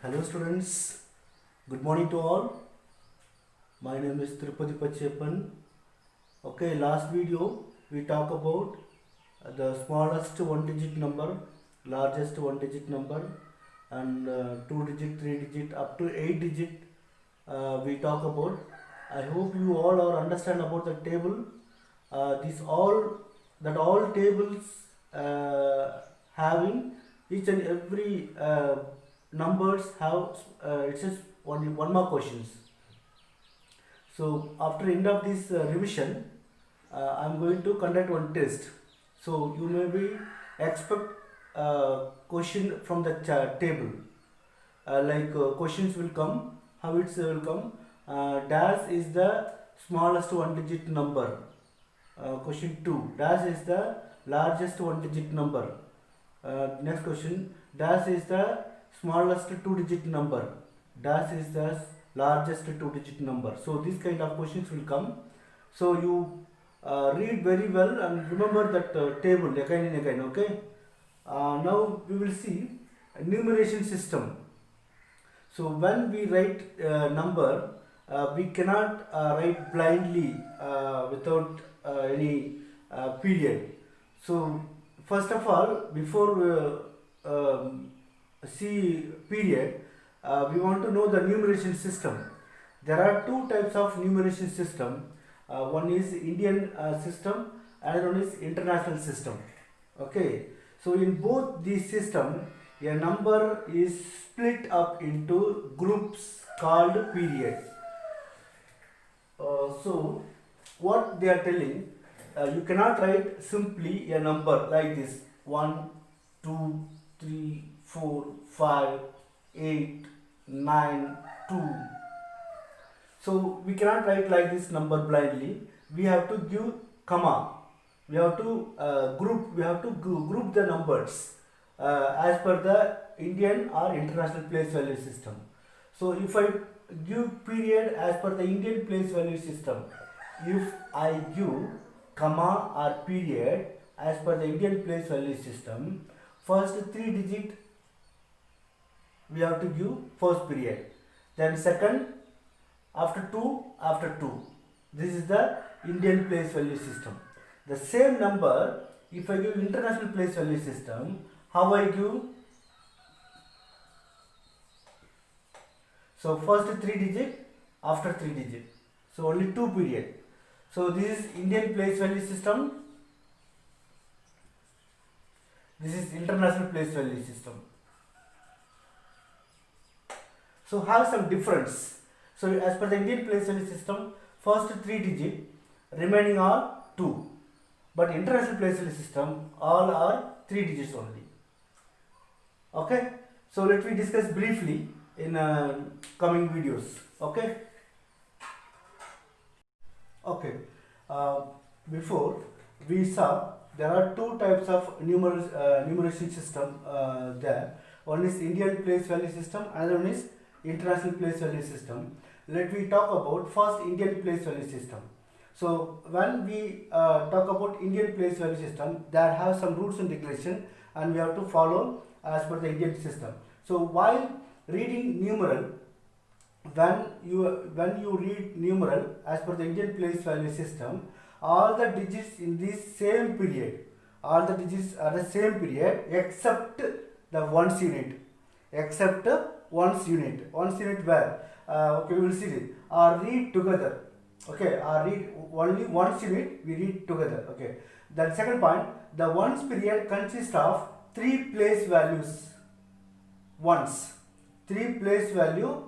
Hello students, good morning to all. My name is Tirupati Pachappan. Okay, last video we talk about the smallest one digit number, largest one digit number, and two digit, three digit, up to 8 digit we talk about. I hope you all are understand about the table. This all tables having each and every numbers have it says only one more questions. So after end of this revision, I'm going to conduct one test. So you may be expect question from the table. Questions will come. How it will come? Dash is the smallest one digit number. Question 2. Dash is the largest one digit number. Next question. Dash is the smallest two digit number. Dash is the largest two digit number. So these kind of questions will come. So you read very well and remember that table again and again. Okay. Now we will see numeration system. So when we write number, we cannot write blindly without any period. So first of all, before see period, we want to know the numeration system. There are two types of numeration system. One is Indian system, another one is international system. Okay. So in both these system, a number is split up into groups called period. So what they are telling, you cannot write simply a number like this 1, 2, 3, 4, 5, 8, 9, 2. So we cannot write like this number blindly. We have to give comma. We have to group the numbers as per the Indian or international place value system. So if I give period as per the Indian place value system, if I give comma or period as per the Indian place value system, first 3 digit we have to give first period, then second, after 2. This is the Indian place value system. The same number, if I give international place value system, how I give? So first 3 digit, after 3 digit. So only 2 period. So this is Indian place value system. This is international place value system. So have some difference. So as per the Indian place value system, first 3 digit, remaining are 2. But international place value system, all are 3 digits only. Okay. So let me discuss briefly in coming videos. Okay. Okay. Before we saw there are two types of numeration system there. One is Indian place value system, another one is international place value system. Let me talk about first Indian place value system. So when we talk about Indian place value system, there have some rules and regulation, and we have to follow as per the Indian system. So while reading numeral, when you read numeral as per the Indian place value system, all the digits in this same period, all the digits are the same period except the ones unit, except ones unit where okay, we will see it, or read together. Okay, or read only ones unit we read together. Okay, the second point, the ones period consists of 3 place values. Ones, 3 place value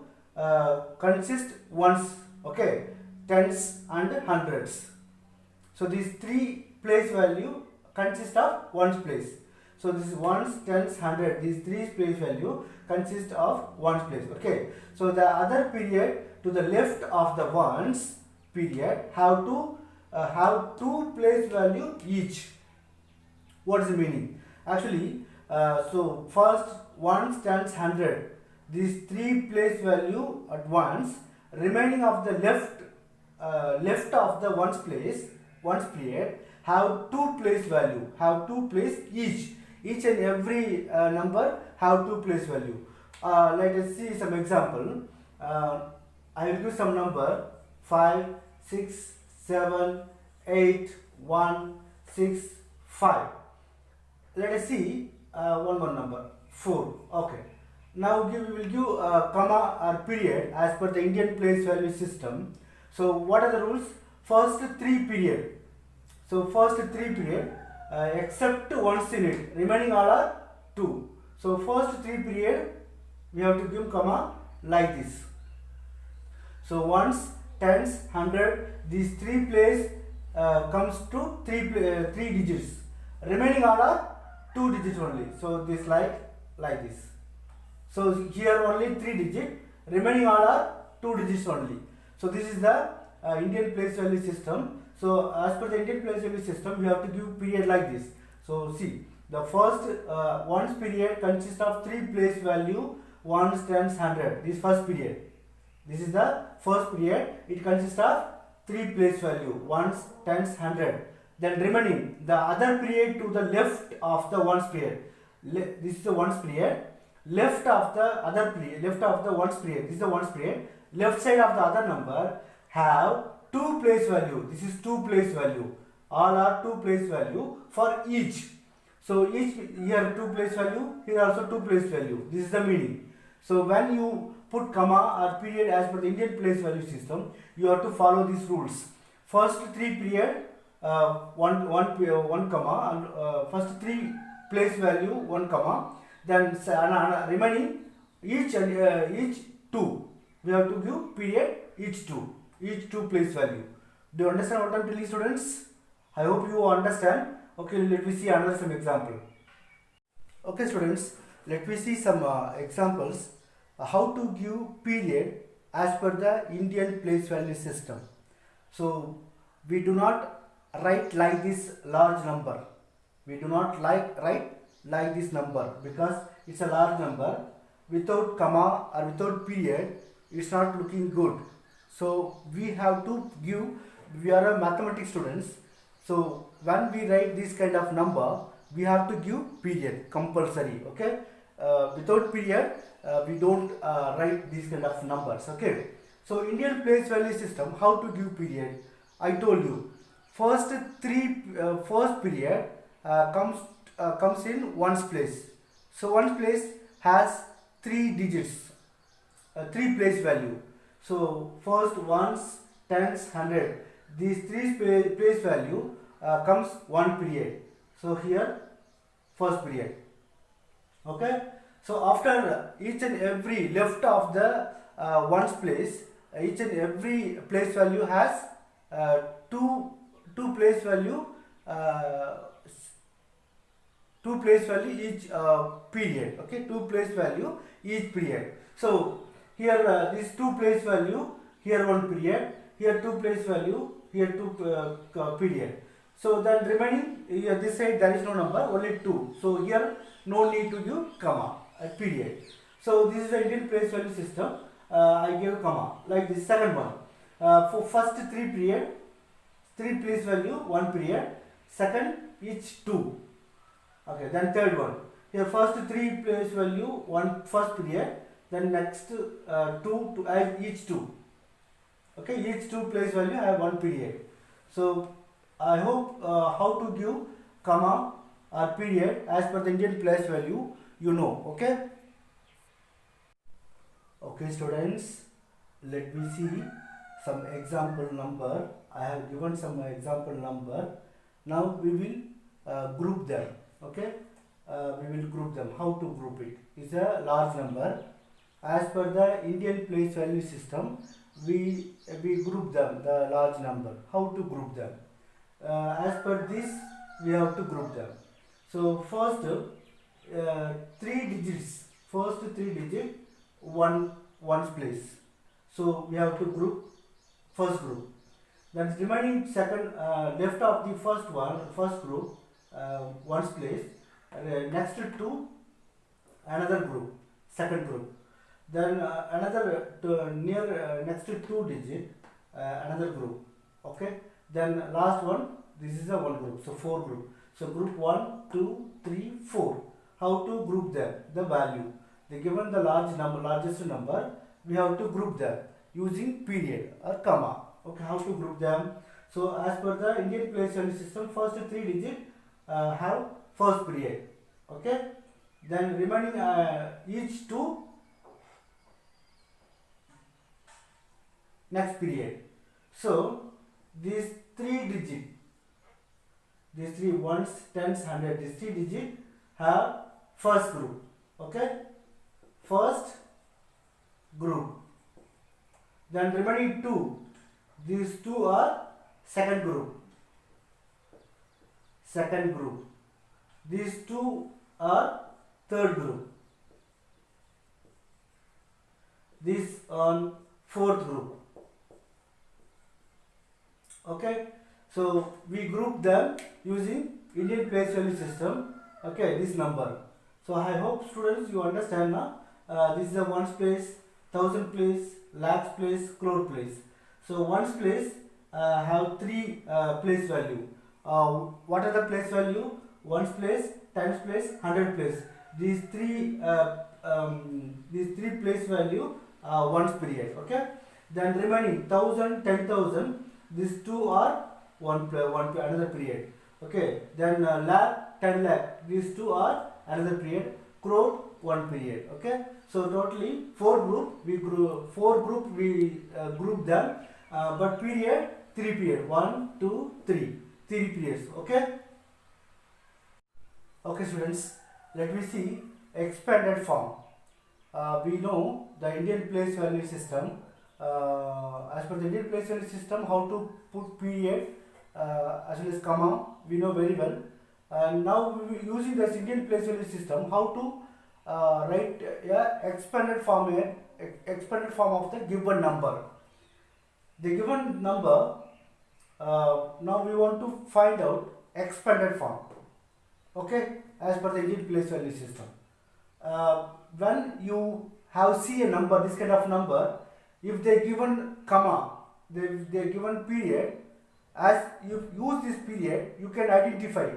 consist ones. Okay, tens and hundreds. So these 3 place value consist of ones place. So this is ones, tens, hundred. These 3 place value consist of ones place. Okay. So the other period to the left of the ones period have to have 2 place value each. What is the meaning? Actually, so first ones, tens, hundred. These 3 place value at ones. Remaining of the left of the ones period have 2 place value, have 2 place each and every number have 2 place value. Let us see some example. I will give some number 5, 6, 7, 8, 1, 6, 5. Let us see one more number 4. Okay. Now we will give comma or period as per the Indian place value system. So what are the rules? First 3 period. So first 3 period except once in it. Remaining all are 2. So first 3 period we have to give comma like this. So ones, tens, 100. These 3 place comes to 3 digits. Remaining all are 2 digits only. So this like this. So here only 3 digits, remaining all are 2 digits only. So this is the Indian place value system. So as per the Indian place value system, we have to give period like this. So see, the first ones period consists of 3 place value, ones, tens, 100. This first period. This is the first period. It consists of 3 place value, ones, tens, 100. Then remaining the other period to the left of the ones period. This is the ones period. Left of the other period, left of the ones period, this is the ones period, left side of the other number have 2 place value. This is 2 place value. All are 2 place value for each. So each here 2 place value, here also 2 place value. This is the meaning. So when you put comma or period as per the Indian place value system, you have to follow these rules. First 3 period, one comma, and first 3 place value, 1 comma. Then remaining each 2. We have to give period each 2 place value. Do you understand what I am telling, students? I hope you understand. Okay, let me see another some example. Okay, students, let me see some examples how to give period as per the Indian place value system. So we do not write like this large number. We do not write like this number because it's a large number. Without comma or without period, it's not looking good. So we have to give, we are a mathematics students, so when we write this kind of number, we have to give period compulsory. Okay, without period we don't write these kind of numbers. Okay, so Indian place value system, how to give period, I told you. First period comes in ones place. So ones place has 3 digits, 3 place value. So first ones, tens, 100. These 3 place value comes 1 period. So here first period. Okay. So after each and every left of the ones place, each and every place value has two place value. 2 place value each period. Okay, 2 place value each period. So here this 2 place value, here 1 period, here 2 place value, here 2 period. So then remaining here this side there is no number, only 2. So here no need to give comma period. So this is the Indian place value system. I gave comma like this. Second one, for first 3 period, 3 place value, 1 period. Second each 2. Okay, then third one. Here first 3 place value, 1 first period, then next 2 I have each 2. Okay, each 2 place value I have 1 period. So I hope how to give comma or period as per the Indian place value you know. Okay. Okay, students, let me see some example number. I have given some example number. Now we will group them. Okay, we will group them. How to group it? It's a large number. As per the Indian place value system, we group them, the large number. How to group them? As per this, we have to group them. So first 3 digits. First 3 digit, ones place. So we have to group first group. Then remaining second left of the first group, ones place. Next to another group, second group. Then another near next to 2 digit, another group. Okay. Then last one, this is a one group. So 4 group. So group 1, 2, 3, 4. How to group them? The value. they given the largest number, we have to group them using period or comma. Okay, how to group them? So as per the Indian place value system, first three digit have first period. Okay, then remaining each two next period. So these three digit, these three ones, tens, hundred, these three digit have first group. Okay, first group. Then remaining two, these two are second group. Second group. These two are third group. These on fourth group. Okay, so we group them using Indian place value system. Okay, this number. So I hope students you understand now. This is a ones place, thousand place, lakhs place, crore place. So ones place have three place value. What are the place value? Ones place, tens place, hundred place. These three place value ones period. Okay. Then remaining 1000, 10,000. These two are another period. Okay. Then lakh, 10 lakh. These two are another period. Crore, one period. Okay. So totally four group we group them, but period three period. 1, 2, 3. Three periods. Okay. Okay, students. Let me see expanded form. We know the Indian place value system. As per the Indian place value system, how to put period as well as comma, we know very well. And now we using this Indian place value system, how to write expanded form of the given number. The given number. Now we want to find out expanded form. Okay, as per the Indian place value system. When you have see a number, this kind of number, if they given comma, they given period, as you use this period, you can identify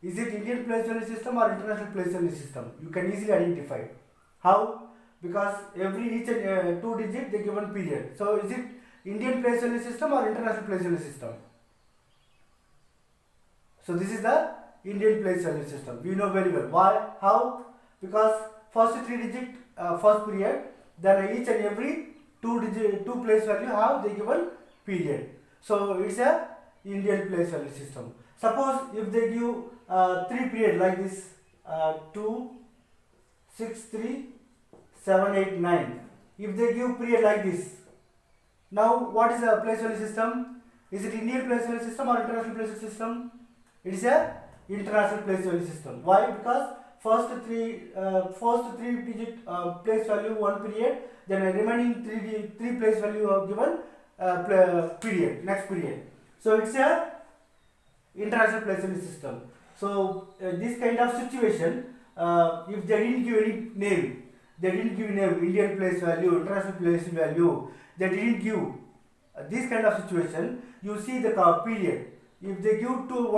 is it Indian place value system or international place value system. You can easily identify. How? Because each and two digit they given period. So is it Indian place value system or international place value system? So this is the Indian place value system. We know very well. Why? How? Because first three digit first period, then each and every two place value have the given period. So it's a Indian place value system. Suppose if they give three period like this, 2, 6, 3, 7, 8, 9. If they give period like this, now what is a place value system? Is it Indian place value system or international place value system? It is a international place value system. Why? Because first three digit place value one period, then remaining three place value are given period, next period. So it's a international place value system. So this kind of situation, if they didn't give any name, Indian place value, international place value, they didn't give this kind of situation, you see the period. If they give two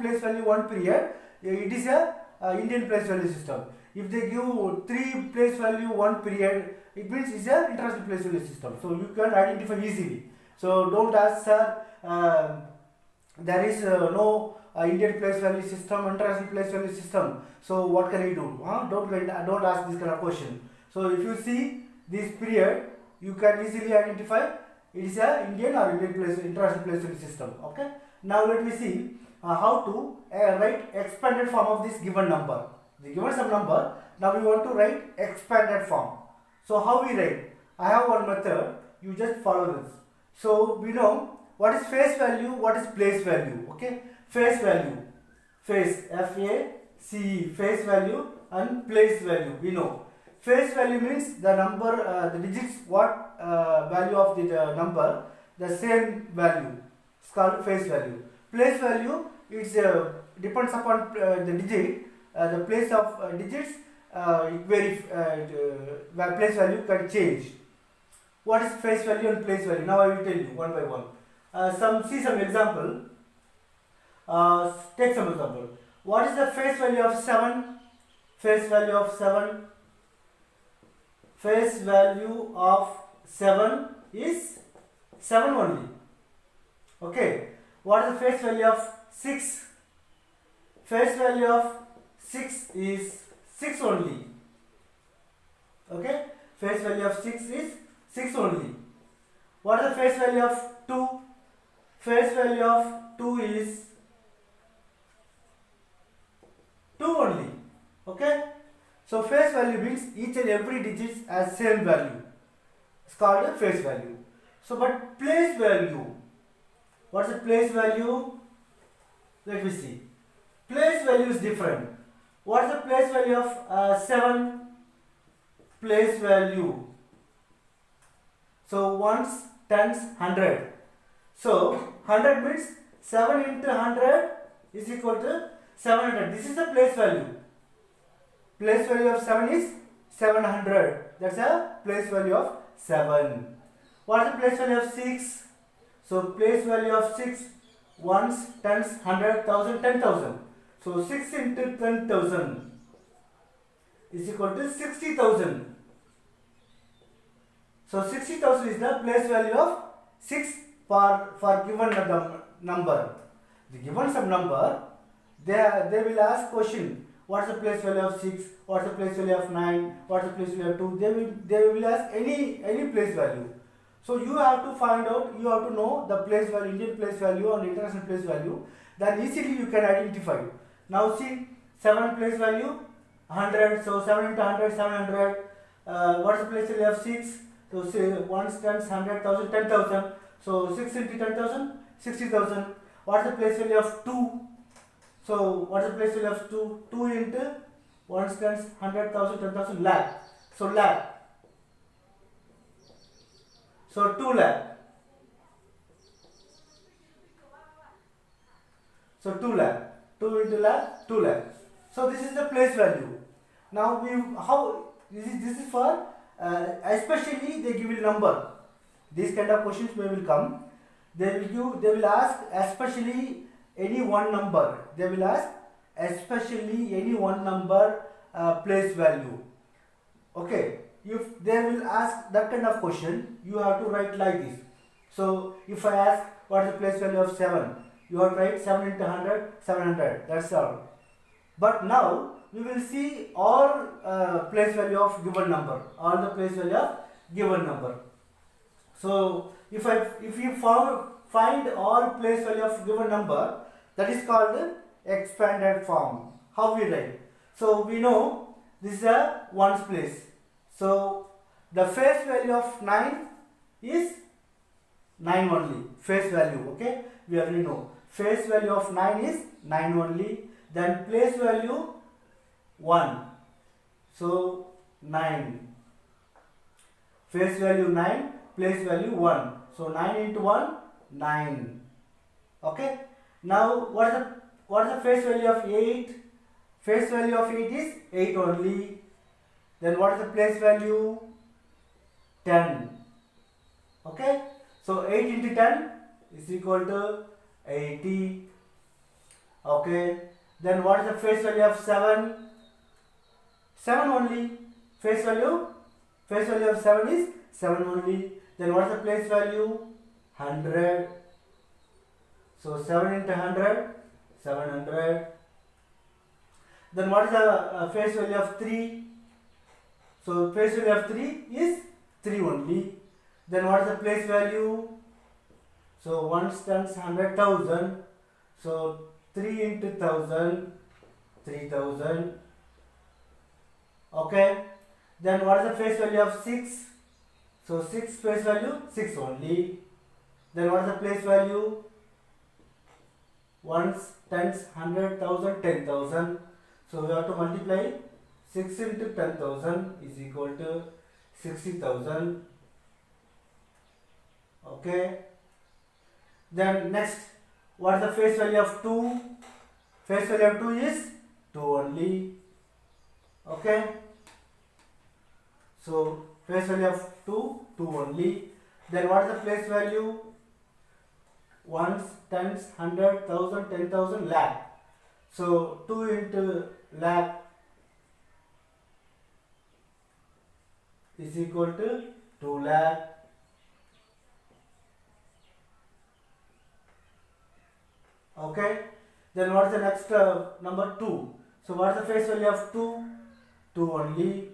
place value one period, it is a Indian place value system. If they give three place value one period, it means it's a international place value system. So you can identify easily. So don't ask, sir, there is no Indian place value system, international place value system. So what can I do? Don't ask this kind of question. So if you see this period, you can easily identify it is a Indian or international place value system. Okay. Now let me see how to write expanded form of this given number. They given some number. Now we want to write expanded form. So how we write? I have one method. You just follow this. So we know what is face value, what is place value. Okay. Face value. Face, F-A-C-E, face value and place value. We know. Face value means the number, the digits, what value of the number, the same value. It's called face value. Place value, it's depends upon the digit, the place of digits, place value can change. What is face value and place value? Now I will tell you one by one. See some example. Take some example. What is the face value of 7? face value of 7. Face value of 7 is 7 only. Okay. What is the face value of 6? Face value of 6 is 6 only. Okay. Face value of 6 is 6 only. What is the face value of 2? Face value of 2 is 2 only. Okay. So face value means each and every digit has same value. It's called a face value. So but place value. What's the place value? Let me see. Place value is different. What's the place value of 7? Place value. So ones, tens, 100. So 100 means 7 into 100 is equal to 700. This is the place value. Place value of 7 is 700. That's a place value of 7. What is the place value of 6? So place value of 6, ones, tens, 100, 1000, 10,000. So 6 into 10,000 is equal to 60,000. So 60,000 is the place value of 6 for given number. The given some number, they will ask question. What's the place value of 6? What's the place value of 9? What's the place value of 2? They will ask any place value. So you have to find out, you have to know the place value, Indian place value and international place value. Then easily you can identify. Now see, 7 place value 100. So 7 into 100, 700. What's the place value of 6? So say 1 tens, 100,000, 10,000. So 6 into 10,000, 60,000. What's the place value of 2? So what's the place value of 2? 2 into 1 tens, 100,000, 10,000, lakh. So lakh. So 2 lakh. So 2 lakh. 2 into lakh, 2 lakh. So this is the place value. Now this is for especially they give you number. These kind of questions will come. They will ask especially any one number. They will ask especially any one number place value. Okay. If they will ask that kind of question, you have to write like this. So if I ask what is the place value of 7, you have to write 7 into 100, 700. That's all. But now we will see all place value of given number, all the place value of given number. So if you find all place value of given number, that is called expanded form. How we write? So we know this is a ones place. So the face value of 9 is 9 only. Face value, okay? We already know. Face value of 9 is 9 only. Then place value 1. So 9. Face value 9, place value 1. So 9 into 1, 9. Okay? Now what is the face value of 8? Face value of 8 is 8 only. Then what is the place value? 10. Okay? So 8 into 10 is equal to 80. Okay? Then what is the face value of 7? 7 only. Face value of 7 is 7 only. Then what is the place value? 100. So 7 into 100, 700. Then what is the face value of 3? So face value of 3 is 3 only. Then what is the place value? So 1 tens, 100,000. So 3 into 1000, 3000. Okay. Then what is the face value of 6? So 6 face value, 6 only. Then what is the place value? 1 tens, 100,000, 10,000. So we have to multiply 6 into 10,000 is equal to 60,000. Okay. Then next, what is the face value of 2? Face value of 2 is 2 only. Okay. So face value of 2, 2 only. Then what is the place value? 1, tens, 100,000, 10,000, lakh. So 2 into lakh is equal to 2 lakh. Okay. Then what is the next number 2? So what is the face value of 2? 2 only.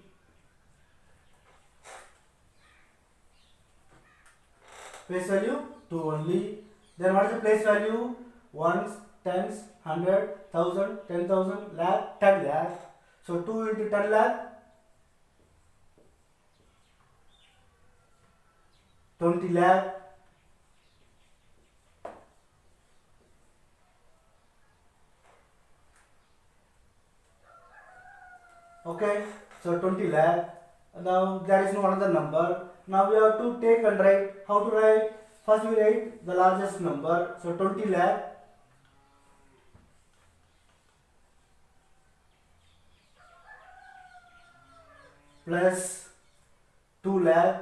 Face value 2 only. Then what is the place value? Ones, tens, 100, 1000, 10,000, lakh, 10 lakh. So 2 into 10 lakh, 20 lakh. Okay, so 20 lakh. Now there is no another number. Now we have to take and write. How to write? First we write the largest number. So 20 lakh plus 2 lakh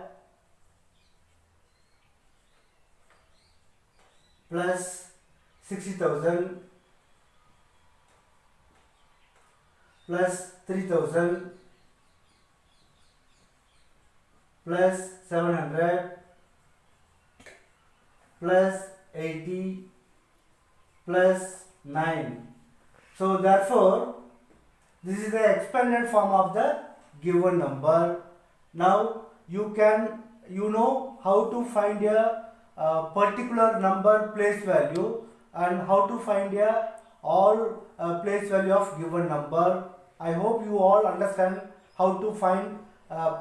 plus 60,000 plus 3,000 plus 700 plus 80 plus 9. So therefore, this is the expanded form of the given number. Now you know how to find a particular number place value and how to find a all place value of given number. I hope you all understand how to find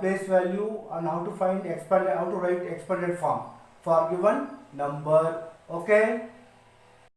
place value and how to find how to write expanded form for given number. Okay.